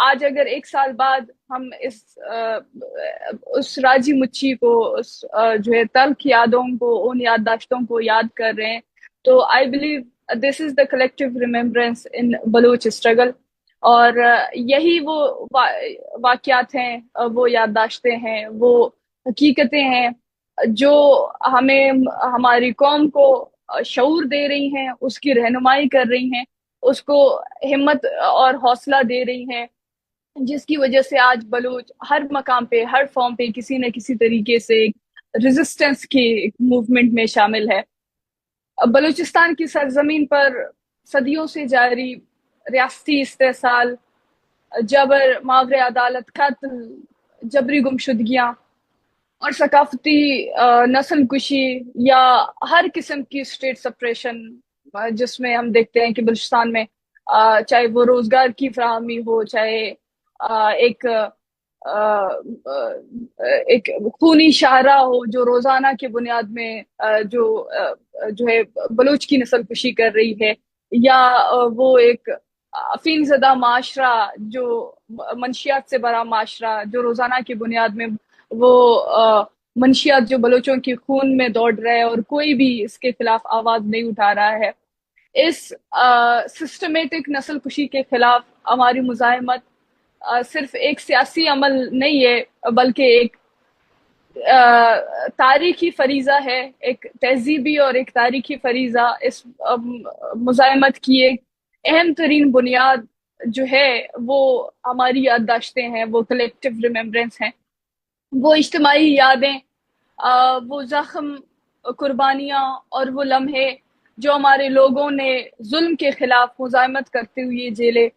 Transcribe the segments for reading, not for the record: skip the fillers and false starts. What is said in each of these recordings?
آج اگر 1 سال بعد ہم اس راجی مچھی کو، اس جو ہے تلخ یادوں کو، ان یادداشتوں کو یاد کر رہے ہیں، تو I believe this is the collective remembrance in Baloch struggle. اور یہی وہ واقعات ہیں، وہ یادداشتیں ہیں، وہ حقیقتیں ہیں جو ہمیں، ہماری قوم کو شعور دے رہی ہیں، اس کی رہنمائی کر رہی ہیں، اس کو ہمت اور حوصلہ دے رہی ہیں، جس کی وجہ سے آج بلوچ ہر مقام پہ، ہر فارم پہ کسی نہ کسی طریقے سے ریزسٹنس کی موومنٹ میں شامل ہے. بلوچستان کی سرزمین پر صدیوں سے جاری ریاستی استحصال، جبر، ماور عدالت، قتل، جبری گمشدگیاں اور ثقافتی نسل کشی، یا ہر قسم کی اسٹیٹ سپریشن، جس میں ہم دیکھتے ہیں کہ بلوچستان میں چاہے وہ روزگار کی فراہمی ہو، چاہے ایک ایک خونی شاہراہ ہو جو روزانہ کے بنیاد میں جو ہے بلوچ کی نسل کشی کر رہی ہے، یا وہ ایک افین زدہ معاشرہ، جو منشیات سے بھرا معاشرہ جو روزانہ کی بنیاد میں وہ منشیات جو بلوچوں کی خون میں دوڑ رہا ہے اور کوئی بھی اس کے خلاف آواز نہیں اٹھا رہا ہے. اس سسٹمیٹک نسل کشی کے خلاف ہماری مزاحمت صرف ایک سیاسی عمل نہیں ہے، بلکہ ایک تاریخی فریضہ ہے، ایک تہذیبی اور ایک تاریخی فریضہ. اس مزاحمت کی ایک اہم ترین بنیاد جو ہے وہ ہماری یادداشتیں ہیں، وہ کلیکٹیو ریممبرنس ہیں، وہ اجتماعی یادیں، وہ زخم، قربانیاں اور وہ لمحے جو ہمارے لوگوں نے ظلم کے خلاف مزاحمت کرتے ہوئے جیلے.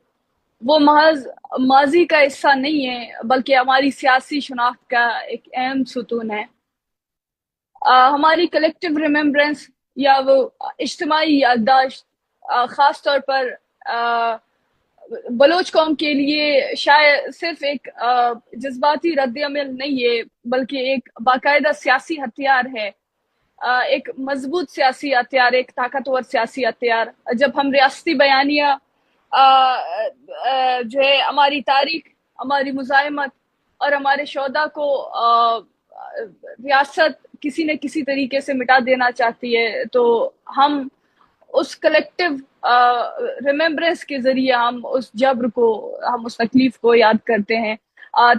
وہ محض ماضی کا حصہ نہیں ہے، بلکہ ہماری سیاسی شناخت کا ایک اہم ستون ہے. ہماری کلیکٹیو ریممبرنس یا وہ اجتماعی یادداشت خاص طور پر بلوچ قوم کے لیے شاید صرف ایک جذباتی رد عمل نہیں ہے، بلکہ ایک باقاعدہ سیاسی ہتھیار ہے، ایک مضبوط سیاسی ہتھیار، ایک طاقتور سیاسی ہتھیار. جب ہم ریاستی بیانیہ جو ہے ہماری تاریخ، ہماری مزاحمت اور ہمارے شہدا کو ریاست کسی نہ کسی طریقے سے مٹا دینا چاہتی ہے، تو ہم اس کلیکٹیو ریممبرنس کے ذریعے ہم اس جبر کو، ہم اس تکلیف کو یاد کرتے ہیں،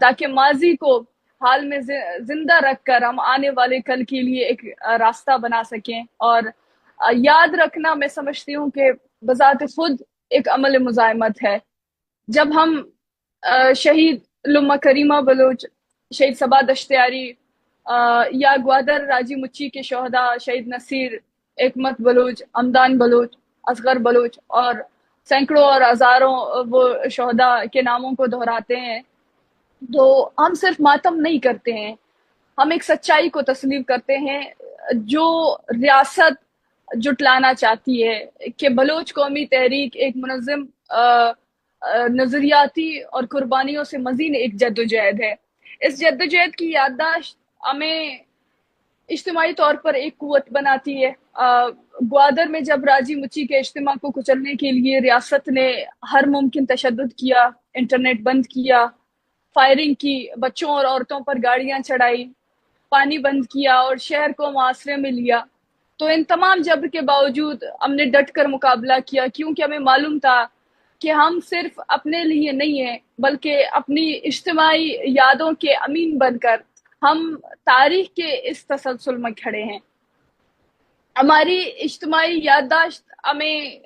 تاکہ ماضی کو حال میں زندہ رکھ کر ہم آنے والے کل کے لیے ایک راستہ بنا سکیں. اور یاد رکھنا میں سمجھتی ہوں کہ بذات خود ایک عمل مزاحمت ہے. جب ہم شہید علامہ کریمہ بلوچ، شہید صبا دشتیاری، یا گوادر راجی مچی کے شہداء شہید نصیر، حکمت بلوچ، ہمدان بلوچ، اصغر بلوچ اور سینکڑوں اور ہزاروں وہ شہداء کے ناموں کو دہراتے ہیں، تو ہم صرف ماتم نہیں کرتے ہیں، ہم ایک سچائی کو تسلیم کرتے ہیں جو ریاست جٹلانا چاہتی ہے کہ بلوچ قومی تحریک ایک منظم نظریاتی اور قربانیوں سے مزید ایک جدوجہد ہے. اس جدوجہد کی یادداشت ہمیں اجتماعی طور پر ایک قوت بناتی ہے. گوادر میں جب راجی مچی کے اجتماع کو کچلنے کے لیے ریاست نے ہر ممکن تشدد کیا، انٹرنیٹ بند کیا، فائرنگ کی، بچوں اور عورتوں پر گاڑیاں چڑھائی، پانی بند کیا اور شہر کو محاصرے میں لیا، تو ان تمام جبر کے باوجود ہم نے ڈٹ کر مقابلہ کیا، کیونکہ ہمیں معلوم تھا کہ ہم صرف اپنے لیے نہیں ہیں، بلکہ اپنی اجتماعی یادوں کے امین بن کر ہم تاریخ کے اس تسلسل میں کھڑے ہیں. ہماری اجتماعی یادداشت ہمیں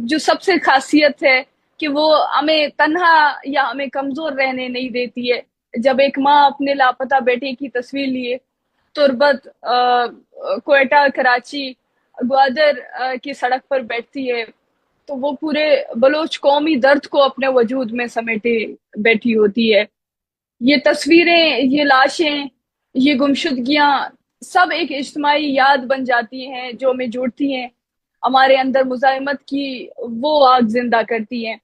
جو سب سے خاصیت ہے کہ وہ ہمیں تنہا یا ہمیں کمزور رہنے نہیں دیتی ہے. جب ایک ماں اپنے لاپتہ بیٹے کی تصویر لیے تربت کوئٹہ، کراچی، گوادر کی سڑک پر بیٹھتی ہے، تو وہ پورے بلوچ قومی درد کو اپنے وجود میں سمیٹے بیٹھی ہوتی ہے. یہ تصویریں، یہ لاشیں، یہ گمشدگیاں سب ایک اجتماعی یاد بن جاتی ہیں جو ہمیں جوڑتی ہیں، ہمارے اندر مزاحمت کی وہ آگ زندہ کرتی ہیں.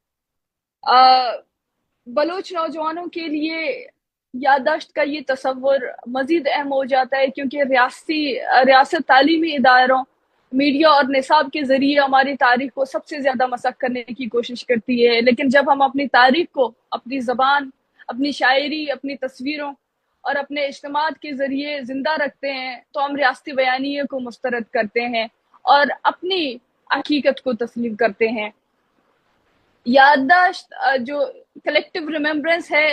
بلوچ نوجوانوں کے لیے یادداشت کا یہ تصور مزید اہم ہو جاتا ہے، کیونکہ ریاست تعلیمی اداروں، میڈیا اور نصاب کے ذریعے ہماری تاریخ کو سب سے زیادہ مسخ کرنے کی کوشش کرتی ہے. لیکن جب ہم اپنی تاریخ کو اپنی زبان، اپنی شاعری، اپنی تصویروں اور اپنے اجتماعات کے ذریعے زندہ رکھتے ہیں تو ہم ریاستی بیانیے کو مسترد کرتے ہیں اور اپنی حقیقت کو تسلیم کرتے ہیں۔ یادداشت جو کلیکٹیو ریممبرنس ہے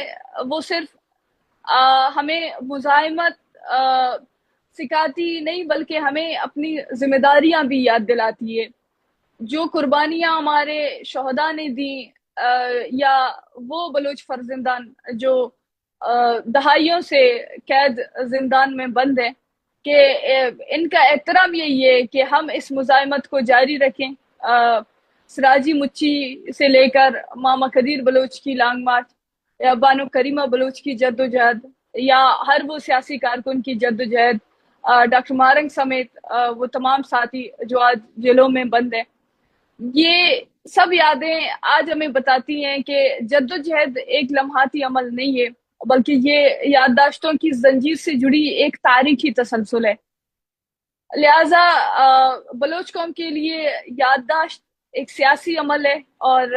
وہ صرف ہمیں مزاحمت سکھاتی نہیں بلکہ ہمیں اپنی ذمہ داریاں بھی یاد دلاتی ہے۔ جو قربانیاں ہمارے شہداء نے دی یا وہ بلوچ فرزندان جو دہائیوں سے قید زندان میں بند ہیں کہ ان کا احترام یہی ہے کہ ہم اس مزاحمت کو جاری رکھیں۔ سراجی مچی سے لے کر ماما قدیر بلوچ کی لانگ مارچ یا بانو کریمہ بلوچ کی جد و جہد یا ہر وہ سیاسی کارکن کی جد و جہد، ڈاکٹر مارنگ سمیت وہ تمام ساتھی جو آج جیلوں میں بند ہیں، یہ سب یادیں آج ہمیں بتاتی ہیں کہ جد و جہد ایک لمحاتی عمل نہیں ہے بلکہ یہ یادداشتوں کی زنجیر سے جڑی ایک تاریخی تسلسل ہے۔ لہٰذا بلوچ قوم کے لیے یادداشت ایک سیاسی عمل ہے، اور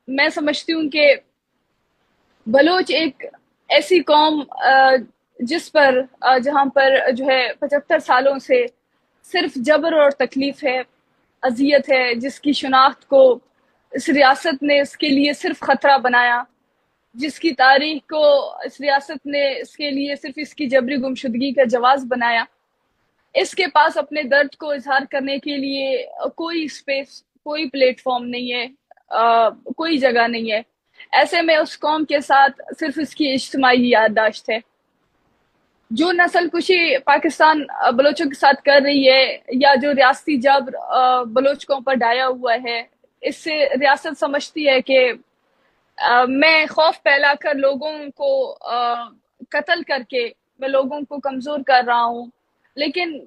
میں سمجھتی ہوں کہ بلوچ ایک ایسی قوم جس پر جہاں پر جو ہے 75 سالوں سے صرف جبر اور تکلیف ہے، اذیت ہے، جس کی شناخت کو اس ریاست نے اس کے لیے صرف خطرہ بنایا، جس کی تاریخ کو اس ریاست نے اس کے لیے صرف اس کی جبری گمشدگی کا جواز بنایا۔ اس کے پاس اپنے درد کو اظہار کرنے کے لیے کوئی سپیس، کوئی پلیٹ فارم نہیں ہے، کوئی جگہ نہیں ہے۔ ایسے میں اس قوم کے ساتھ صرف اس کی اجتماعی یادداشت ہے۔ جو نسل کشی پاکستان بلوچوں کے ساتھ کر رہی ہے یا جو ریاستی جبر بلوچ قوم پر ڈھایا ہوا ہے، اس سے ریاست سمجھتی ہے کہ میں خوف پھیلا کر لوگوں کو قتل کر کے میں لوگوں کو کمزور کر رہا ہوں، لیکن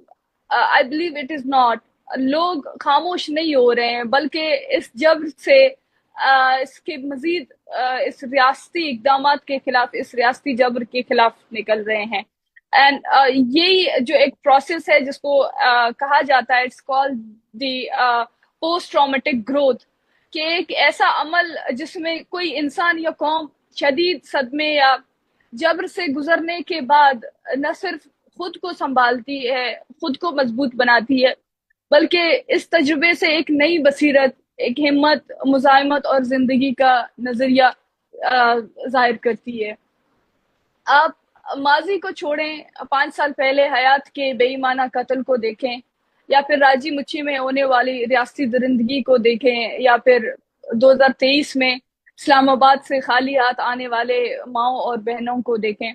I believe it is not۔ لوگ خاموش نہیں ہو رہے ہیں بلکہ اس جبر سے اس کے مزید اس ریاستی اقدامات کے خلاف، اس ریاستی جبر کے خلاف نکل رہے ہیں۔ اینڈ یہی جو ایک پروسیس ہے جس کو کہا جاتا ہے، it's called the post traumatic growth, کہ ایک ایسا عمل جس میں کوئی انسان یا قوم شدید صدمے یا جبر سے گزرنے کے بعد نہ صرف خود کو سنبھالتی ہے، خود کو مضبوط بناتی ہے، بلکہ اس تجربے سے ایک نئی بصیرت، ایک ہمت، مزاحمت اور زندگی کا نظریہ ظاہر کرتی ہے۔ آپ ماضی کو چھوڑیں، 5 سال پہلے حیات کے بے ایمانہ قتل کو دیکھیں، یا پھر راجی مچھی میں ہونے والی ریاستی درندگی کو دیکھیں، یا پھر 2023 میں اسلام آباد سے خالی ہاتھ آنے والے ماؤں اور بہنوں کو دیکھیں۔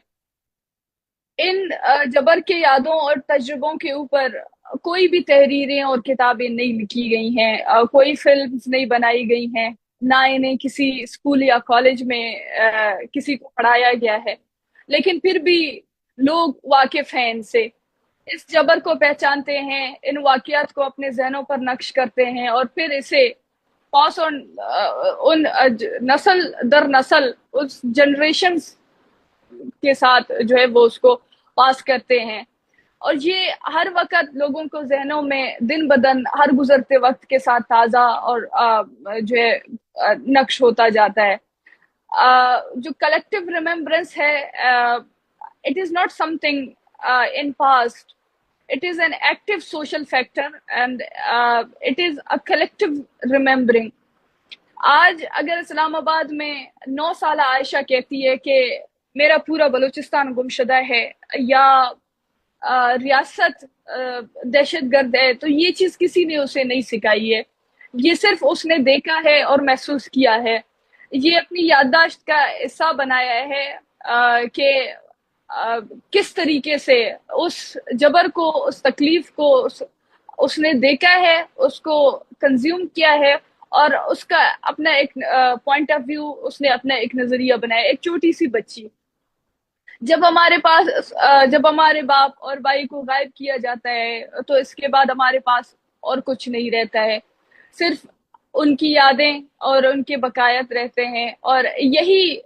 ان جبر کے یادوں اور تجربوں کے اوپر کوئی بھی تحریریں اور کتابیں نہیں لکھی گئی ہیں، کوئی فلمز نہیں بنائی گئی ہیں، نہ انہیں کسی اسکول یا کالج میں کسی کو پڑھایا گیا ہے، لیکن پھر بھی لوگ واقف ہیں ان سے، اس جبر کو پہچانتے ہیں، ان واقعات کو اپنے ذہنوں پر نقش کرتے ہیں اور پھر اسے پاس آن ان نسل در نسل اس جنریشنز کے ساتھ جو ہے وہ اس کو پاس کرتے ہیں، اور یہ ہر وقت لوگوں کو ذہنوں میں دن بدن ہر گزرتے وقت کے ساتھ تازہ اور جو ہے نقش ہوتا جاتا ہے۔ جو کلیکٹیو ریممبرنس ہے، it is not something in past, it is an active social factor and it is a collective remembering۔ آج اگر اسلام آباد میں 9 سالہ عائشہ کہتی ہے کہ میرا پورا بلوچستان گمشدہ ہے یا ریاست دہشت گرد ہے، تو یہ چیز کسی نے اسے نہیں سکھائی ہے، یہ صرف اس نے دیکھا ہے اور محسوس کیا ہے، یہ اپنی یادداشت کا حصہ بنایا ہے کہ کس طریقے سے اس جبر کو، اس تکلیف کو اس نے دیکھا ہے، اس کو کنزیوم کیا ہے، اور اس کا اپنا ایک پوائنٹ آف ویو، اس نے اپنا ایک نظریہ بنایا۔ ایک چھوٹی سی بچی، جب ہمارے باپ اور بھائی کو غائب کیا جاتا ہے تو اس کے بعد ہمارے پاس اور کچھ نہیں رہتا ہے، صرف ان کی یادیں اور ان کے بقایات رہتے ہیں، اور یہی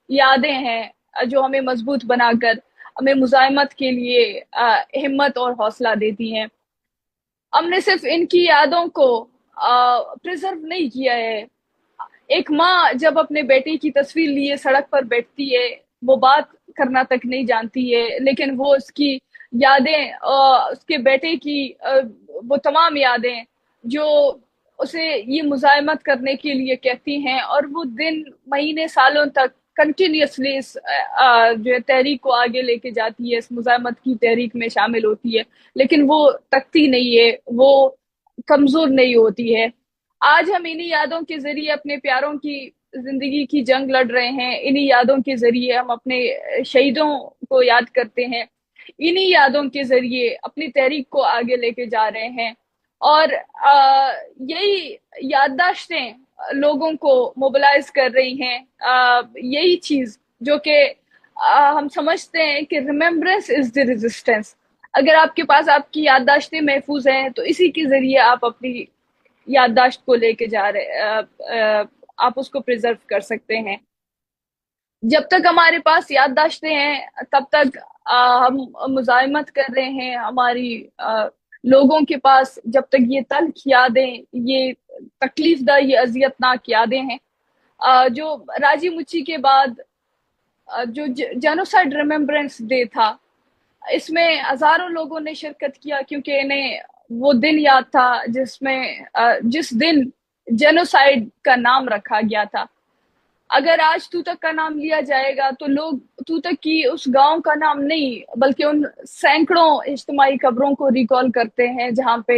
یادیں ہیں جو ہمیں مضبوط بنا کر ہمیں مزاحمت کے لیے ہمت اور حوصلہ دیتی ہیں۔ ہم نے صرف ان کی یادوں کو پریزرو نہیں کیا ہے، ایک ماں جب اپنے بیٹے کی تصویر لیے سڑک پر بیٹھتی ہے، وہ بات کرنا تک نہیں جانتی ہے، لیکن وہ اس کی یادیں، اس کے بیٹے کی وہ تمام یادیں جو اسے یہ مزاحمت کرنے کے لیے کہتی ہیں، اور وہ دن مہینے سالوں تک کنٹینیوسلی اس جو ہے تحریک کو آگے لے کے جاتی ہے، اس مزاحمت کی تحریک میں شامل ہوتی ہے، لیکن وہ تکتی نہیں ہے، وہ کمزور نہیں ہوتی ہے۔ آج ہم انہی یادوں کے ذریعے اپنے پیاروں کی زندگی کی جنگ لڑ رہے ہیں، انہی یادوں کے ذریعے ہم اپنے شہیدوں کو یاد کرتے ہیں، انہی یادوں کے ذریعے اپنی تحریک کو آگے لے کے جا رہے ہیں، اور یہی یادداشتیں لوگوں کو موبلائز کر رہی ہیں۔ یہی چیز جو کہ ہم سمجھتے ہیں کہ ریممبرنس از دی ریزسٹنس، اگر آپ کے پاس آپ کی یادداشتیں محفوظ ہیں تو اسی کے ذریعے آپ اپنی یادداشت کو لے کے جا رہے، آپ اس کو پریزرو کر سکتے ہیں۔ جب تک ہمارے پاس یادداشتیں ہیں تب تک ہم مزاحمت کر رہے ہیں، ہماری لوگوں کے پاس جب تک یہ تلخ یادیں، یہ تکلیف دہ، یہ اذیت ناک یادیں ہیں۔ جو راجی مچی کے بعد جو جینوسائیڈ ریممبرنس ڈے تھا، اس میں ہزاروں لوگوں نے شرکت کیا، کیونکہ انہیں وہ دن یاد تھا جس دن جینوسائیڈ کا نام رکھا گیا تھا۔ اگر آج توتک کا نام لیا جائے گا تو لوگ توتک کی اس گاؤں کا نام نہیں بلکہ ان سینکڑوں اجتماعی قبروں کو ریکال کرتے ہیں جہاں پہ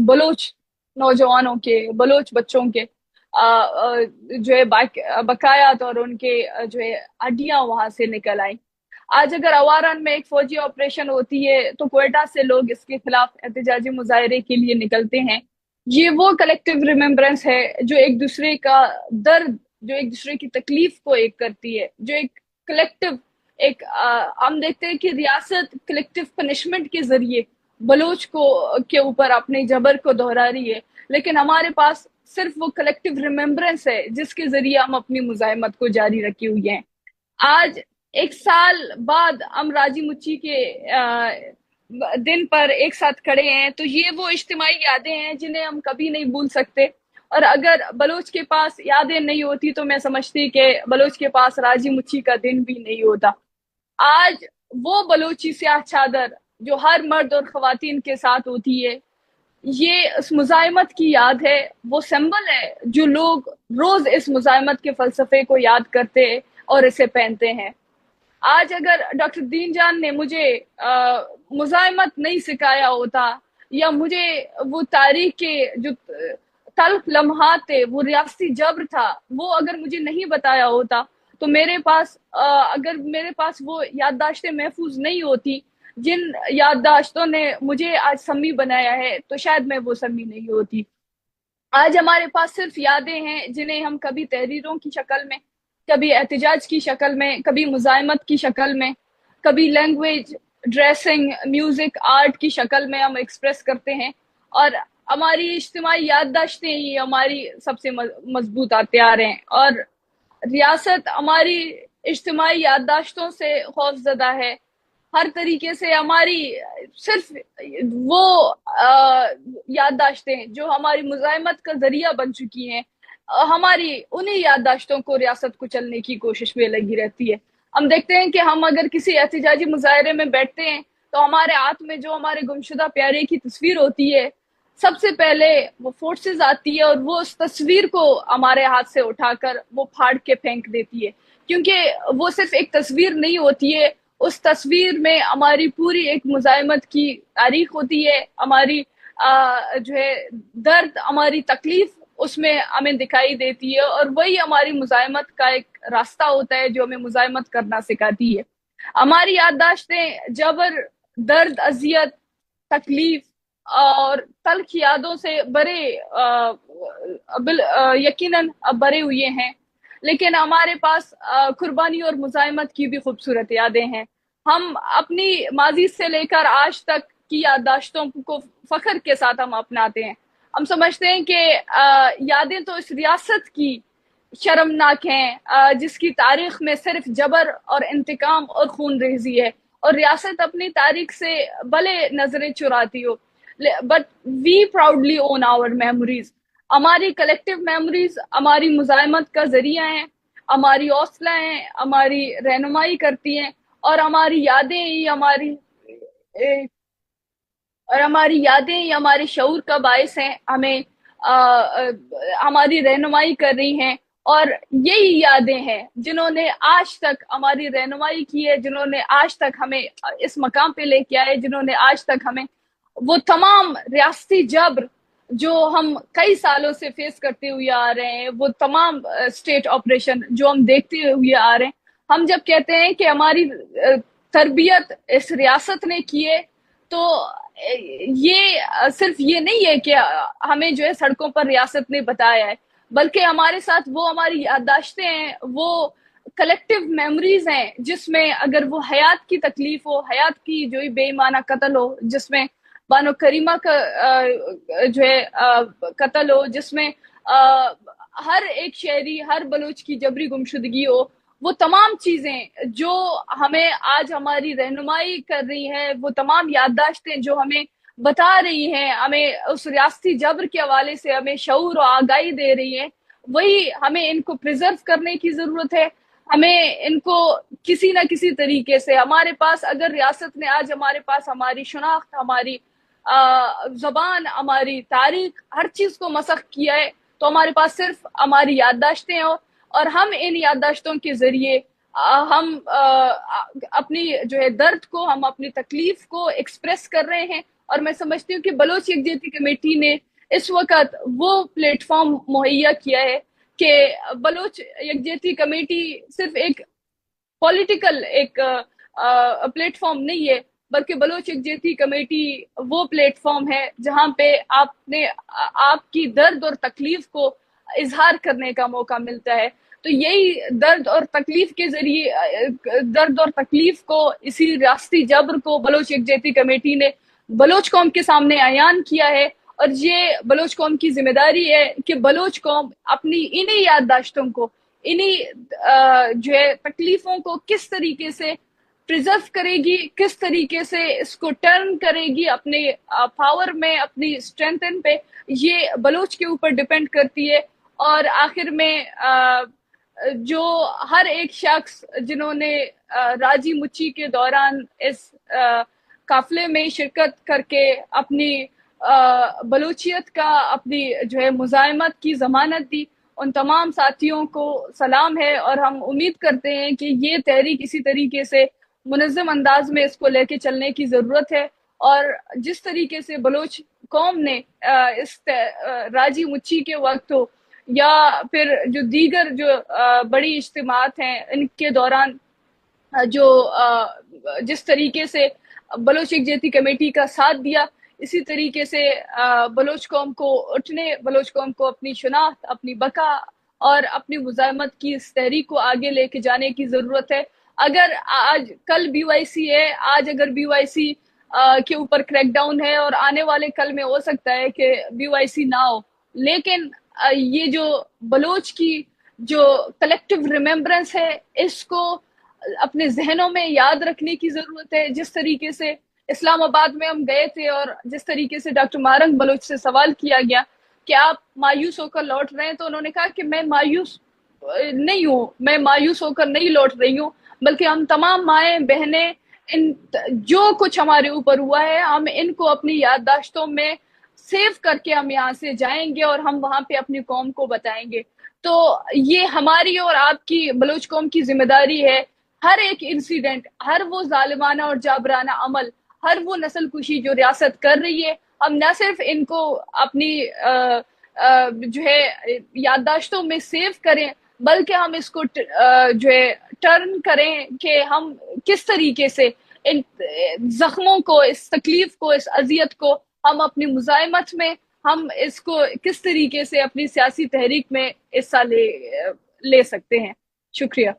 بلوچ نوجوانوں کے، بلوچ بچوں کے جو ہے بقایا اور ان کے جو ہے ہڈیاں وہاں سے نکل آئیں۔ آج اگر اوارن میں ایک فوجی آپریشن ہوتی ہے تو کوئٹہ سے لوگ اس کے خلاف احتجاجی مظاہرے کے لیے نکلتے ہیں۔ یہ وہ کلیکٹیو ریممبرنس ہے جو ایک دوسرے کا درد، جو ایک دوسرے کی تکلیف کو ایک کرتی ہے، جو ایک کلیکٹیو ہم دیکھتے ہیں کہ ریاست کلیکٹیو پنشمنٹ کے ذریعے بلوچ کو کے اوپر اپنے جبر کو دہرا رہی ہے، لیکن ہمارے پاس صرف وہ کلیکٹیو ریممبرنس ہے جس کے ذریعے ہم اپنی مزاحمت کو جاری رکھے ہوئے ہیں۔ آج ایک سال بعد ہم راجی مچی کے دن پر ایک ساتھ کھڑے ہیں، تو یہ وہ اجتماعی یادیں ہیں جنہیں ہم کبھی نہیں بھول سکتے، اور اگر بلوچ کے پاس یادیں نہیں ہوتی تو میں سمجھتی کہ بلوچ کے پاس راجی مچی کا دن بھی نہیں ہوتا۔ آج وہ بلوچی سیاہ چادر جو ہر مرد اور خواتین کے ساتھ ہوتی ہے، یہ اس مزاحمت کی یاد ہے، وہ سمبل ہے جو لوگ روز اس مزاحمت کے فلسفے کو یاد کرتے اور اسے پہنتے ہیں۔ آج اگر ڈاکٹر دین جان نے مجھے مزاحمت نہیں سکھایا ہوتا، یا مجھے وہ تاریخ کے جو تلخ لمحات تھے، وہ ریاستی جبر تھا، وہ اگر مجھے نہیں بتایا ہوتا، تو میرے پاس اگر میرے پاس وہ یادداشتیں محفوظ نہیں ہوتی جن یادداشتوں نے مجھے آج سمی بنایا ہے، تو شاید میں وہ سمی نہیں ہوتی۔ آج ہمارے پاس صرف یادیں ہیں جنہیں ہم کبھی تحریروں کی شکل میں، کبھی احتجاج کی شکل میں، کبھی مزاحمت کی شکل میں، کبھی لینگویج، ڈریسنگ، میوزک، آرٹ کی شکل میں ہم ایکسپریس کرتے ہیں، اور ہماری اجتماعی یادداشتیں ہی ہماری سب سے مضبوط ہتھیار ہیں، اور ریاست ہماری اجتماعی یادداشتوں سے خوف زدہ ہے۔ ہر طریقے سے ہماری صرف وہ یادداشتیں جو ہماری مزاحمت کا ذریعہ بن چکی ہیں، ہماری انہی یادداشتوں کو ریاست کچلنے کی کوشش میں لگی رہتی ہے۔ ہم دیکھتے ہیں کہ ہم اگر کسی احتجاجی مظاہرے میں بیٹھتے ہیں تو ہمارے ہاتھ میں جو ہمارے گمشدہ پیارے کی تصویر ہوتی ہے، سب سے پہلے وہ فورسز آتی ہے اور وہ اس تصویر کو ہمارے ہاتھ سے اٹھا کر وہ پھاڑ کے پھینک دیتی ہے، کیونکہ وہ صرف ایک تصویر نہیں ہوتی ہے، اس تصویر میں ہماری پوری ایک مزاحمت کی تاریخ ہوتی ہے، ہماری جو ہے درد، ہماری تکلیف اس میں ہمیں دکھائی دیتی ہے، اور وہی ہماری مزاحمت کا ایک راستہ ہوتا ہے جو ہمیں مزاحمت کرنا سکھاتی ہے۔ ہماری یادداشتیں جبر، درد، اذیت، تکلیف اور تلخ یادوں سے بڑے یقیناً بھرے ہوئے ہیں، لیکن ہمارے پاس قربانی اور مزاحمت کی بھی خوبصورت یادیں ہیں۔ ہم اپنی ماضی سے لے کر آج تک کی یادداشتوں کو فخر کے ساتھ ہم اپناتے ہیں۔ ہم سمجھتے ہیں کہ یادیں تو اس ریاست کی شرمناک ہیں جس کی تاریخ میں صرف جبر اور انتقام اور خون ریزی ہے، اور ریاست اپنی تاریخ سے بھلے نظریں چراتی ہو، but we proudly own our memories. ہماری کلیکٹیو میموریز ہماری مزاحمت کا ذریعہ ہیں، ہماری حوصلہ ہیں، ہماری رہنمائی کرتی ہیں، اور ہماری یادیں ہی ہمارے شعور کا باعث ہیں، ہمیں ہماری رہنمائی کر رہی ہیں۔ اور یہی یادیں ہیں جنہوں نے آج تک ہماری رہنمائی کی ہے، جنہوں نے آج تک ہمیں اس مقام پہ لے کے آئے، جنہوں نے آج تک ہمیں وہ تمام ریاستی جبر جو ہم کئی سالوں سے فیس کرتے ہوئے آ رہے ہیں، وہ تمام اسٹیٹ آپریشن جو ہم دیکھتے ہوئے آ رہے ہیں، ہم جب کہتے ہیں کہ ہماری تربیت اس ریاست نے کی ہے، تو یہ صرف یہ نہیں ہے کہ ہمیں جو ہے سڑکوں پر ریاست نے بتایا ہے، بلکہ ہمارے ساتھ وہ ہماری یادداشتیں ہیں، وہ کلیکٹیو میموریز ہیں، جس میں اگر وہ حیات کی تکلیف ہو، حیات کی جو بے ایمانہ قتل ہو، جس میں بانو کریمہ کا جو ہے قتل ہو، جس میں ہر ایک شہری، ہر بلوچ کی جبری گمشدگی ہو، وہ تمام چیزیں جو ہمیں آج ہماری رہنمائی کر رہی ہیں، وہ تمام یادداشتیں جو ہمیں بتا رہی ہیں، ہمیں اس ریاستی جبر کے حوالے سے ہمیں شعور و آگاہی دے رہی ہیں، وہی ہمیں ان کو پریزرو کرنے کی ضرورت ہے۔ ہمیں ان کو کسی نہ کسی طریقے سے، ہمارے پاس اگر ریاست نے آج ہمارے پاس ہماری شناخت، ہماری زبان، ہماری تاریخ، ہر چیز کو مسخ کیا ہے، تو ہمارے پاس صرف ہماری یادداشتیں ہوں، اور ہم ان یادداشتوں کے ذریعے ہم اپنی جو ہے درد کو، ہم اپنی تکلیف کو ایکسپریس کر رہے ہیں۔ اور میں سمجھتی ہوں کہ بلوچ یکجہتی کمیٹی نے اس وقت وہ پلیٹ فارم مہیا کیا ہے کہ بلوچ یکجہتی کمیٹی صرف ایک پولیٹیکل ایک پلیٹ فارم نہیں ہے، بلکہ بلوچ یکجہتی کمیٹی وہ پلیٹ فارم ہے جہاں پہ آپ کی درد اور تکلیف کو اظہار کرنے کا موقع ملتا ہے۔ تو یہی درد اور تکلیف کے ذریعے، درد اور تکلیف کو، اسی ریاستی جبر کو بلوچ یکجہتی کمیٹی نے بلوچ قوم کے سامنے عیان کیا ہے، اور یہ بلوچ قوم کی ذمہ داری ہے کہ بلوچ قوم اپنی انہی یادداشتوں کو، انہی جو ہے تکلیفوں کو کس طریقے سے پریزرو کرے گی، کس طریقے سے اس کو ٹرن کرے گی اپنے پاور میں، اپنی اسٹرینتھ پہ، یہ بلوچ کے اوپر ڈیپینڈ کرتی ہے۔ اور آخر میں جو ہر ایک شخص جنہوں نے راجی مچی کے دوران اس قافلے میں شرکت کر کے اپنی بلوچیت کا، اپنی جو ہے مزاحمت کی ضمانت دی، ان تمام ساتھیوں کو سلام ہے، اور ہم امید کرتے ہیں کہ یہ تحریک اسی طریقے سے منظم انداز میں اس کو لے کے چلنے کی ضرورت ہے، اور جس طریقے سے بلوچ قوم نے اس راجی مچی کے وقت ہو، یا پھر جو دیگر جو بڑی اجتماعات ہیں ان کے دوران جو جس طریقے سے بلوچ یکجہتی کمیٹی کا ساتھ دیا، اسی طریقے سے بلوچ قوم کو اٹھنے، بلوچ قوم کو اپنی شناخت، اپنی بقا اور اپنی مزاحمت کی اس تحریک کو آگے لے کے جانے کی ضرورت ہے۔ اگر آج کل بی وائی سی ہے، آج اگر بی وائی سی کے اوپر کریک ڈاؤن ہے، اور آنے والے کل میں ہو سکتا ہے کہ بی وائی سی نہ ہو، لیکن یہ جو بلوچ کی جو کلیکٹیو ریممبرنس ہے، اس کو اپنے ذہنوں میں یاد رکھنے کی ضرورت ہے۔ جس طریقے سے اسلام آباد میں ہم گئے تھے، اور جس طریقے سے ڈاکٹر مارنگ بلوچ سے سوال کیا گیا کہ آپ مایوس ہو کر لوٹ رہے ہیں، تو انہوں نے کہا کہ میں مایوس نہیں ہوں، میں مایوس ہو کر نہیں لوٹ رہی ہوں، بلکہ ہم تمام مائیں بہنیں جو کچھ ہمارے اوپر ہوا ہے، ہم ان کو اپنی یادداشتوں میں سیو کر کے ہم یہاں سے جائیں گے، اور ہم وہاں پہ اپنی قوم کو بتائیں گے۔ تو یہ ہماری اور آپ کی، بلوچ قوم کی ذمہ داری ہے، ہر ایک انسیڈنٹ، ہر وہ ظالمانہ اور جابرانہ عمل، ہر وہ نسل کشی جو ریاست کر رہی ہے، ہم نہ صرف ان کو اپنی جو ہے یادداشتوں میں سیو کریں، بلکہ ہم اس کو جو ہے ٹرن کریں کہ ہم کس طریقے سے ان زخموں کو، اس تکلیف کو، اس اذیت کو ہم اپنی مزاحمت میں، ہم اس کو کس طریقے سے اپنی سیاسی تحریک میں حصہ لے سکتے ہیں۔ شکریہ۔